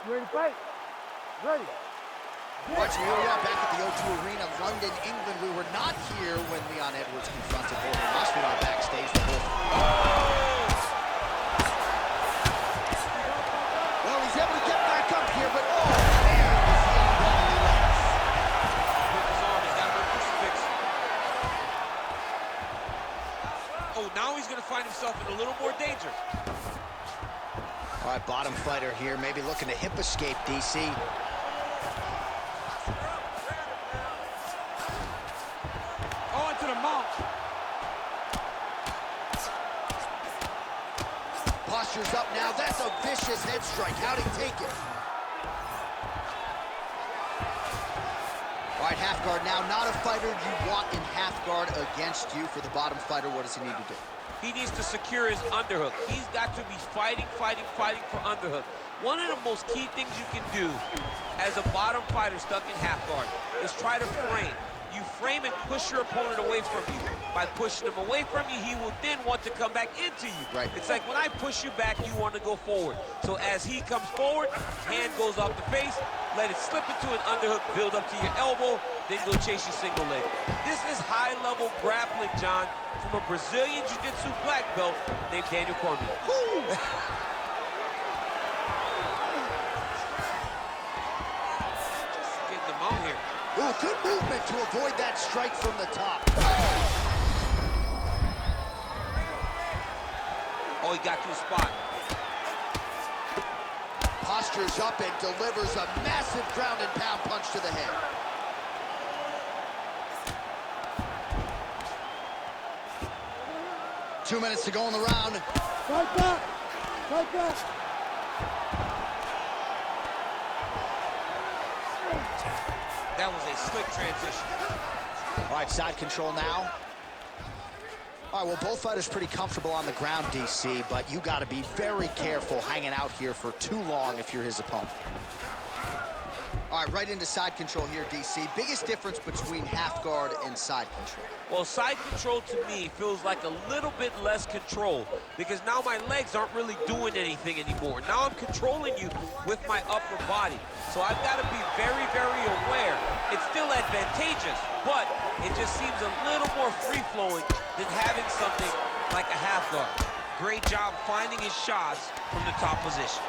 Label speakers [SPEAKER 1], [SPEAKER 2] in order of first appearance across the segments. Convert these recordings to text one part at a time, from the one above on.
[SPEAKER 1] ready to fight? Ready.
[SPEAKER 2] Right, so here we are back at the O2 Arena, London, England. We were not here when Leon Edwards confronted Jorge Masvidal backstage. Well, he's able to get back up here, but oh, man, is he on the legs.
[SPEAKER 3] With his arm, he's got no crucifix. Oh, now he's going to find himself in a little more danger.
[SPEAKER 2] All right, bottom fighter here, maybe looking to hip escape, DC.
[SPEAKER 3] On to the mount.
[SPEAKER 2] Posture's up now. That's a vicious head strike. How'd he take it? All right, half guard now. Not a fighter you want in half guard against you. For the bottom fighter, what does he need to do?
[SPEAKER 3] He needs to secure his underhook. He's got to be fighting for underhook. One of the most key things you can do as a bottom fighter stuck in half guard is try to frame. You frame and push your opponent away from you. By pushing him away from you, he will then want to come back into you.
[SPEAKER 2] Right.
[SPEAKER 3] It's like when I push you back, you want to go forward. So as he comes forward, hand goes off the face, let it slip into an underhook, build up to your elbow, then go chase your single leg. This is high-level grappling, John, from a Brazilian Jiu-Jitsu black belt named Daniel Cormier. Just getting them out here.
[SPEAKER 2] Ooh, good movement to avoid that strike from the top.
[SPEAKER 3] Oh, he got to his spot.
[SPEAKER 2] Postures up and delivers a massive ground and pound punch to the head. Two minutes to go in the round.
[SPEAKER 1] Fight back. Fight back.
[SPEAKER 3] That was a slick transition.
[SPEAKER 2] All right, side control now. All right, well, both fighters pretty comfortable on the ground, DC, but you got to be very careful hanging out here for too long if you're his opponent. All right, right into side control here, DC. Biggest difference between half guard and side control?
[SPEAKER 3] Well, side control to me feels like a little bit less control because now my legs aren't really doing anything anymore. Now I'm controlling you with my upper body. So I've got to be very, very aware. It's still advantageous, but it just seems a little more free-flowing than having something like a half guard. Great job finding his shots from the top position.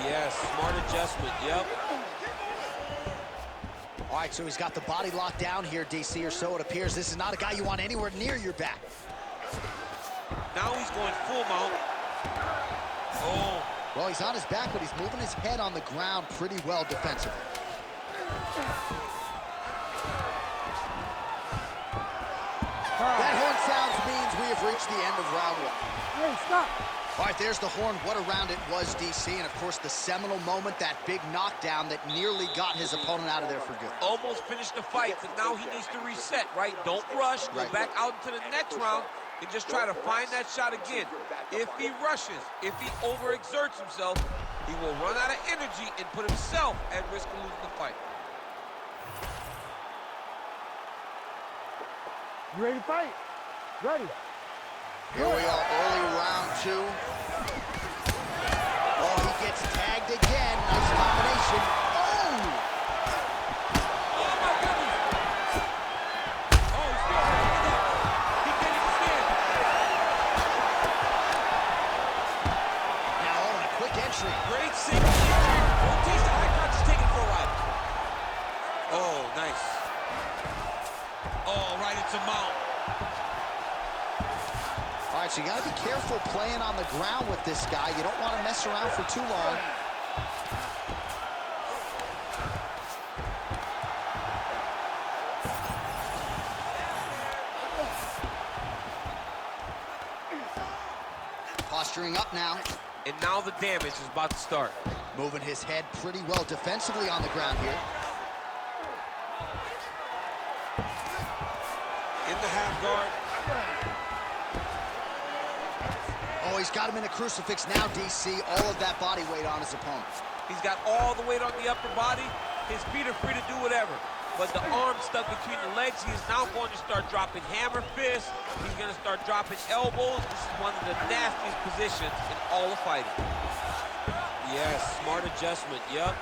[SPEAKER 3] Yes, smart adjustment, yep.
[SPEAKER 2] All right, so he's got the body locked down here, DC, or so it appears. This is not a guy you want anywhere near your back.
[SPEAKER 3] Now he's going full mount. Oh.
[SPEAKER 2] Well, he's on his back, but he's moving his head on the ground pretty well defensively. That horn sounds means we have reached the end of round one.
[SPEAKER 1] Hey, stop.
[SPEAKER 2] All right, there's the horn. What a round it was, DC. And, of course, the seminal moment, that big knockdown that nearly got his opponent out of there for good.
[SPEAKER 3] Almost finished the fight, but now he needs to reset, right? Don't rush. Go back out into the next round and just try to find that shot again. If he rushes, if he overexerts himself, he will run out of energy and put himself at risk of losing the fight.
[SPEAKER 1] You ready to fight? Ready.
[SPEAKER 2] Here we are, early round two. Oh, he gets tagged again. Nice combination. Oh!
[SPEAKER 3] Oh, my goodness! Oh, he's still standing up. He can't even stand.
[SPEAKER 2] Now, oh, and a quick entry.
[SPEAKER 3] Great single entry. Rotation high crotch is taking for a while. Oh, nice. Oh, right into mount.
[SPEAKER 2] All right, so you got to be careful playing on the ground with this guy. You don't want to mess around for too long. Posturing up now.
[SPEAKER 3] And now the damage is about to start.
[SPEAKER 2] Moving his head pretty well defensively on the ground here.
[SPEAKER 3] In the half guard.
[SPEAKER 2] Oh, he's got him in a crucifix now, DC. All of that body weight on his opponent.
[SPEAKER 3] He's got all the weight on the upper body. His feet are free to do whatever. But the arm stuck between the legs. He is now going to start dropping hammer fists. He's going to start dropping elbows. This is one of the nastiest positions in all of fighting. Yes, smart adjustment, yep.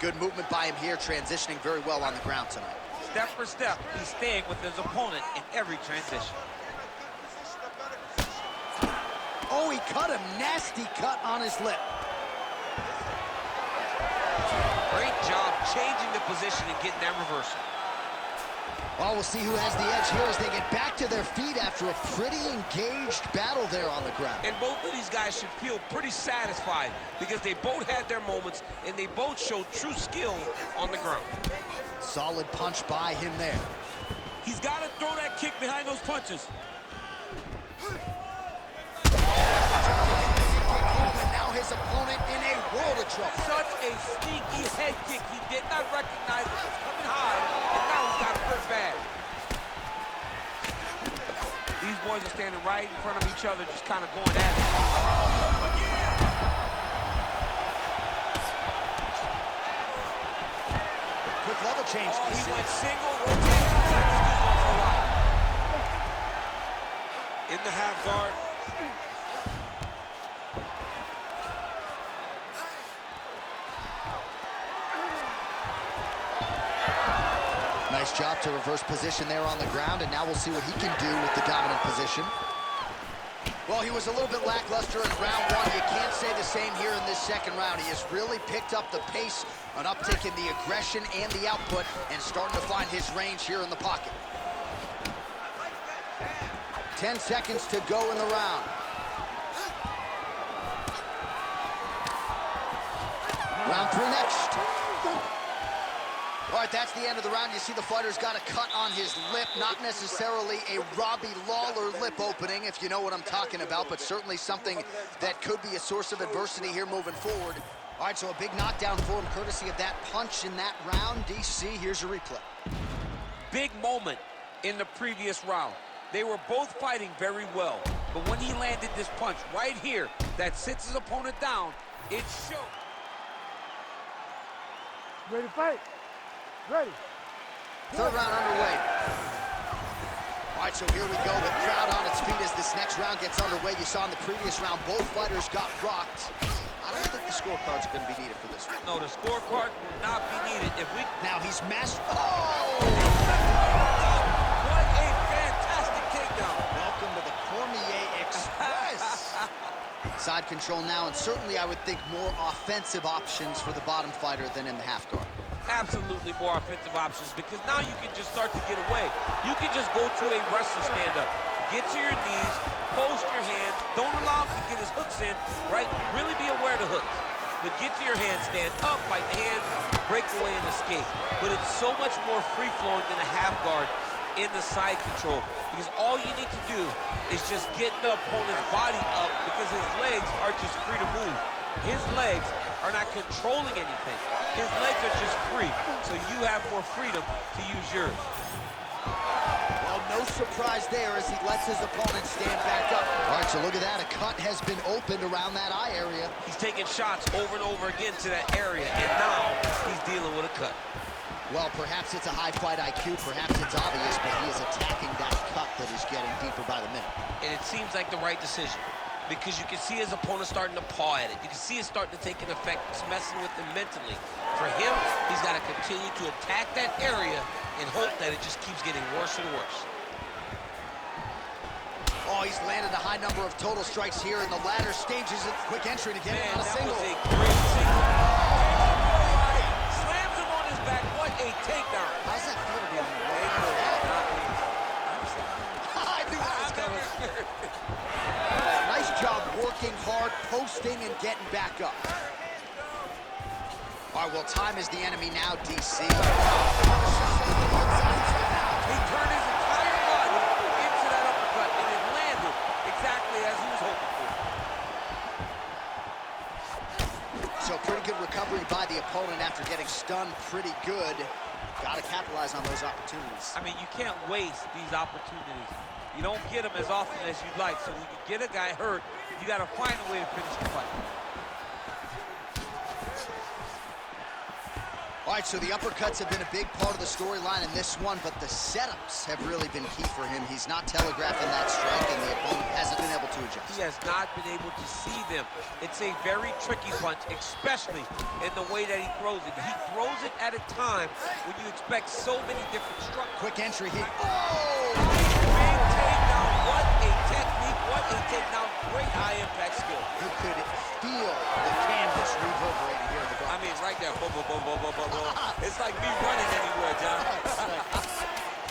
[SPEAKER 2] Good movement by him here, transitioning very well on the ground tonight.
[SPEAKER 3] Step for step, he's staying with his opponent in every transition.
[SPEAKER 2] Oh, he cut a nasty cut on his lip.
[SPEAKER 3] Great job changing the position and getting that reversal.
[SPEAKER 2] Well, we'll see who has the edge here as they get back to their feet after a pretty engaged battle there on the ground.
[SPEAKER 3] And both of these guys should feel pretty satisfied because they both had their moments and they both showed true skill on the ground.
[SPEAKER 2] Solid punch by him there.
[SPEAKER 3] He's got to throw that kick behind those punches.
[SPEAKER 2] And now his opponent in a world of trouble.
[SPEAKER 3] Such a sneaky head kick. He did not recognize it was coming high, and now he's got hurt bad. These boys are standing right in front of each other, just kind of going at it.
[SPEAKER 2] Quick level change.
[SPEAKER 3] Oh, he went single, rotating, excuse me, for a while. In the half guard.
[SPEAKER 2] Nice job to reverse position there on the ground, and now we'll see what he can do with the dominant position. Well, he was a little bit lackluster in round one. You can't say the same here in this second round. He has really picked up the pace, an uptick in the aggression and the output, and starting to find his range here in the pocket. 10 seconds to go in the round. Round three next. All right, that's the end of the round. You see the fighter's got a cut on his lip, not necessarily a Robbie Lawler lip opening, if you know what I'm talking about, but certainly something that could be a source of adversity here moving forward. All right, so a big knockdown for him, courtesy of that punch in that round. DC, here's your replay.
[SPEAKER 3] Big moment in the previous round. They were both fighting very well, but when he landed this punch right here that sits his opponent down, it showed.
[SPEAKER 1] Ready to fight? Ready.
[SPEAKER 2] Third round underway. All right, so here we go. The crowd on its feet as this next round gets underway. You saw in the previous round, both fighters got rocked. I don't think the scorecards are going to be needed for this one.
[SPEAKER 3] No, the scorecard will not be needed if we...
[SPEAKER 2] Now he's mastered. Oh!
[SPEAKER 3] What a fantastic takedown.
[SPEAKER 2] Welcome to the Cormier Express. Side control now, and certainly I would think more offensive options for the bottom fighter than in the half guard.
[SPEAKER 3] Absolutely more offensive options because now you can just start to get away. You can just go to a wrestler stand-up. Get to your knees, post your hands, don't allow him to get his hooks in, right? Really be aware of the hooks. But get to your hands, stand up, fight the hands, break away and escape. But it's so much more free-flowing than a half guard in the side control because all you need to do is just get the opponent's body up because his legs are just free to move. His legs are not controlling anything. His legs are just free, so you have more freedom to use yours.
[SPEAKER 2] Well, no surprise there as he lets his opponent stand back up. All right, so look at that. A cut has been opened around that eye area.
[SPEAKER 3] He's taking shots over and over again to that area, and now he's dealing with a cut.
[SPEAKER 2] Well, perhaps it's a high fight IQ, perhaps it's obvious, but he is attacking that cut that is getting deeper by the minute.
[SPEAKER 3] And it seems like the right decision because you can see his opponent starting to paw at it. You can see it starting to take an effect. It's messing with him mentally. For him, he's got to continue to attack that area and hope that it just keeps getting worse and worse.
[SPEAKER 2] Oh, he's landed a high number of total strikes here in the latter stages of quick entry to get him on a single.
[SPEAKER 3] That was a great single. Slams him on his back. What a takedown.
[SPEAKER 2] How's that feel to be on the way? I knew that was coming. Nice job working hard, posting, and getting back up. All right, well, time is the enemy now, DC.
[SPEAKER 3] He turned his entire body into that uppercut, and it landed exactly as he was hoping for.
[SPEAKER 2] So pretty good recovery by the opponent after getting stunned pretty good. Got to capitalize on those opportunities.
[SPEAKER 3] I mean, you can't waste these opportunities. You don't get them as often as you'd like. So when you get a guy hurt, you got to find a way to finish the fight.
[SPEAKER 2] All right, so the uppercuts have been a big part of the storyline in this one, but the setups have really been key for him. He's not telegraphing that strike, and the opponent hasn't been able to adjust.
[SPEAKER 3] He has not been able to see them. It's a very tricky punch, especially in the way that he throws it. He throws it at a time when you expect so many different strikes.
[SPEAKER 2] Quick entry here. Oh!
[SPEAKER 3] Big takedown. What a technique. What a takedown. Great high-impact skill.
[SPEAKER 2] You could feel the canvas reverberating here in the ground.
[SPEAKER 3] I mean, right there. Boom, boom, boom, boom, boom, boom, boom. It's like me running anywhere, John.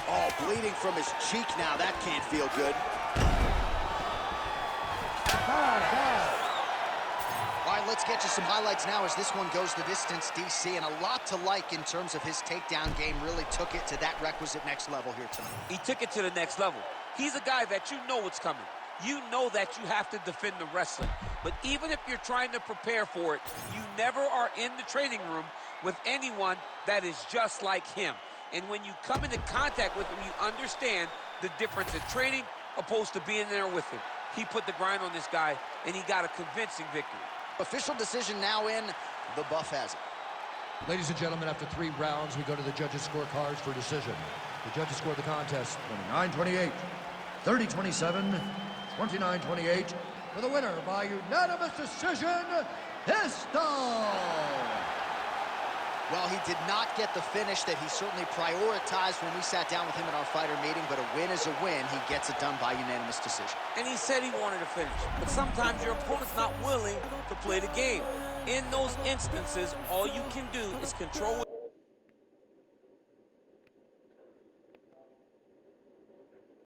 [SPEAKER 2] Oh, bleeding from his cheek now. That can't feel good. All right, let's get you some highlights now as this one goes the distance, DC, and a lot to like in terms of his takedown game. Really took it to that requisite next level here tonight.
[SPEAKER 3] He took it to the next level. He's a guy that you know what's coming. You know that you have to defend the wrestling. But even if you're trying to prepare for it, you never are in the training room with anyone that is just like him. And when you come into contact with him, you understand the difference in training opposed to being there with him. He put the grind on this guy, and he got a convincing victory.
[SPEAKER 2] Official decision now in. The buff has it.
[SPEAKER 4] Ladies and gentlemen, after 3 rounds, we go to the judges' scorecards for decision. The judges scored the contest 29-28, 30-27, 29-28, for the winner by unanimous decision, Pistol!
[SPEAKER 2] Well, he did not get the finish that he certainly prioritized when we sat down with him in our fighter meeting, but a win is a win. He gets it done by unanimous decision.
[SPEAKER 3] And he said he wanted to finish. But sometimes your opponent's not willing to play the game. In those instances, all you can do is control